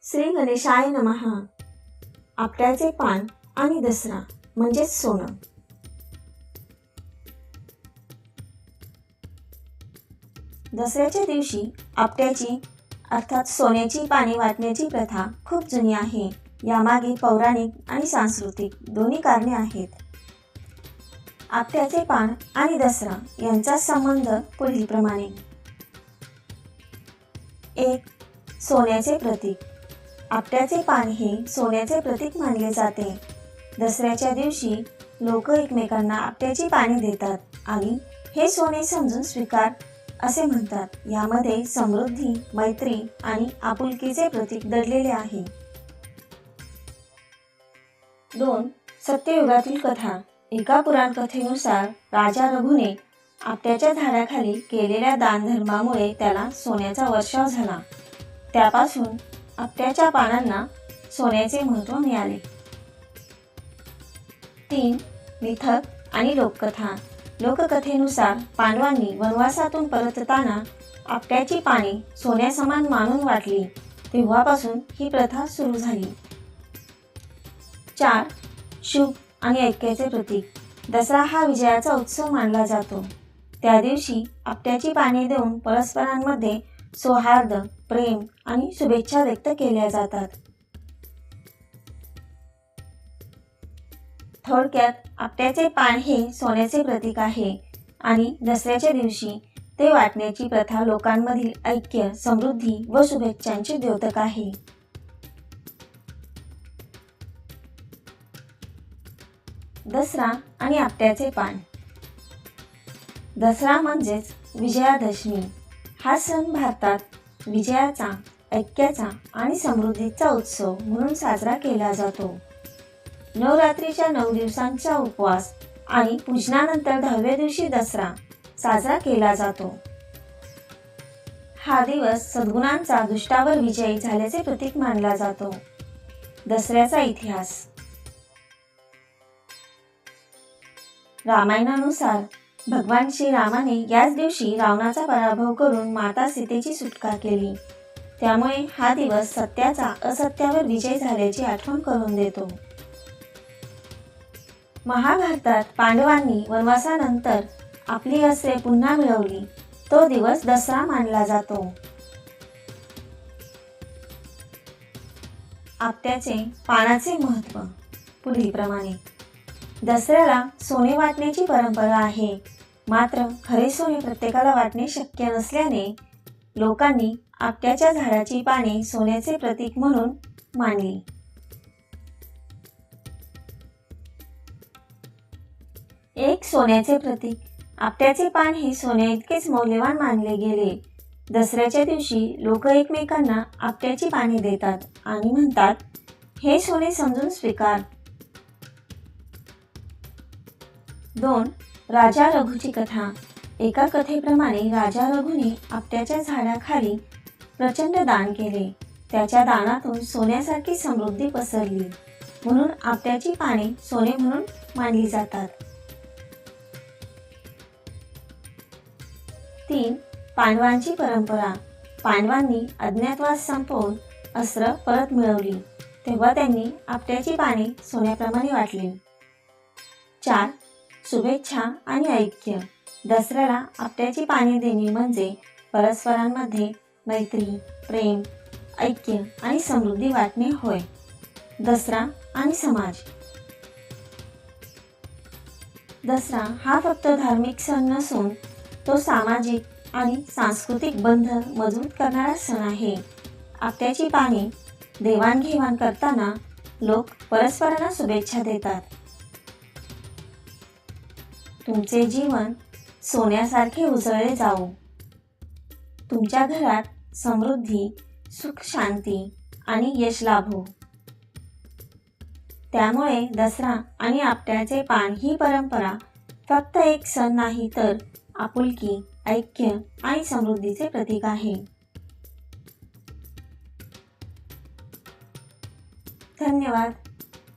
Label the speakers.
Speaker 1: श्री गणेशाय नमः. आपट्याचे पान आणि दसरा म्हणजेच सोनं. दसऱ्याच्या दिवशी आपट्याची अर्थात सोन्याची पाने वाटण्याची प्रथा खूप जुनी आहे. यामागे पौराणिक आणि सांस्कृतिक दोन्ही कारणे आहेत. आपट्याचे पान आणि दसरा यांचा संबंध पुढीलप्रमाणे. 1. सोन्याचे प्रतीक. आपट्याचे पान हे सोन्याचे प्रतीक मानले जाते. दसऱ्याच्या दिवशी लोक एकमेकांना आपट्याची पाने देतात आणि हे सोने समजून स्वीकार असे म्हणतात. यामध्ये समृद्धी, मैत्री आणि आपुलकीचे प्रतीक दडलेले आहे. 2. सत्ययुगातील कथा. एका पुराण कथेनुसार राजा रघुने आपट्याच्या झाडाखाली केलेल्या दानधर्मामुळे त्याला सोन्याचा वर्षाव झाला. त्यापासून आपट्याच्या पानांना सोन्याचे महत्त्व मिळाले. 3. मिथक आणि लोककथा. लोककथेनुसार पांडवांनी वनवासातून परतताना आपट्याची पाने सोन्यासमान मानून वाटली. तेव्हापासून ही प्रथा सुरू झाली. 4. शुभ आणि ऐक्याचे प्रतीक. दसरा हा विजयाचा उत्सव मानला जातो. त्या दिवशी आपट्याची पाने देऊन परस्परांमध्ये सौहार्द, प्रेम आणि शुभेच्छा व्यक्त केल्या जातात. थोडक्यात आपट्याचे पान हे सोन्याचे प्रतीक आहे आणि दसऱ्याच्या दिवशी ते वाटण्याची प्रथा लोकांमधील ऐक्य, समृद्धी व शुभेच्छांचे द्योतक आहे. दसरा आणि आपट्याचे पान. दसरा म्हणजेच विजयादशमी. हा सण भारतात विजयाचा, ऐक्याचा आणि समृद्धीचा उत्सव म्हणून साजरा केला जातो. नवरात्रीच्या 9 दिवसांचा उपवास आणि पूजनानंतर 10व्या दिवशी दसरा साजरा केला जातो. हा दिवस सद्गुणांचा दुष्टावर विजय झाल्याचे प्रतीक मानला जातो. दसऱ्याचा इतिहास. रामायणानुसार भगवान श्रीरामाने याच दिवशी रावणाचा पराभव करून माता सीतेची सुटका केली. त्यामुळे हा दिवस सत्याचा असत्यावर विजय झाल्याची आठवण करून देतो. महाभारतात पांडवांनी वनवासानंतर आपली अस्त्रे पुन्हा मिळवली. तो दिवस दसरा मानला जातो. आपट्याचे पानाचे महत्त्व पुढीलप्रमाणे. दसऱ्याला सोने वाटण्याची परंपरा आहे. मात्र खरे सोने प्रत्येकाला वाटणे शक्य नसल्याने लोकांनी आपट्याच्या झाडाची पाने सोन्याचे प्रतीक म्हणून मानली. एक सोन्याचे प्रतीक. आपट्याचे पान हे सोन्या इतकेच मौल्यवान मानले गेले. दसऱ्याच्या दिवशी लोक एकमेकांना आपट्याची पाने देतात आणि म्हणतात, हे सोने समजून स्वीकार. 2. राजा रघुची कथा. एका कथेप्रमाणे राजा रघुने आपट्याच्या झाडाखाली प्रचंड दान केले. त्याच्या दानातून सोन्यासारखी समृद्धी पसरली. म्हणून आपट्याची पाने सोने म्हणून मानली जातात. 3. पांडवांची परंपरा. पांडवांनी अज्ञातवास संपवून अस्त्र परत मिळवली. तेव्हा त्यांनी आपट्याची पाने सोन्याप्रमाणे वाटली. 4. शुभेच्छा आणि ऐक्य. दसऱ्याला आपट्याची पाने देणे म्हणजे परस्परांमध्ये मैत्री, प्रेम, ऐक्य आणि समृद्धी वाटणे होय. दसरा आणि समाज. दसरा हा फक्त धार्मिक सण नसून तो सामाजिक आणि सांस्कृतिक बंध मजबूत करणारा सण आहे. आपट्याची पाने देवाणघेवाण करताना लोक परस्परांना शुभेच्छा देतात. तुमचे जीवन सोन्यासारखे उजळले जावो. तुमच्या घरात समृद्धी, सुख, शांती आणि यश लाभो. त्यामुळे दसरा आणि आपट्याचे पान ही परंपरा फक्त एक सण नाही तर आपुलकी, ऐक्य आणि समृद्धीचे प्रतीक आहे. धन्यवाद.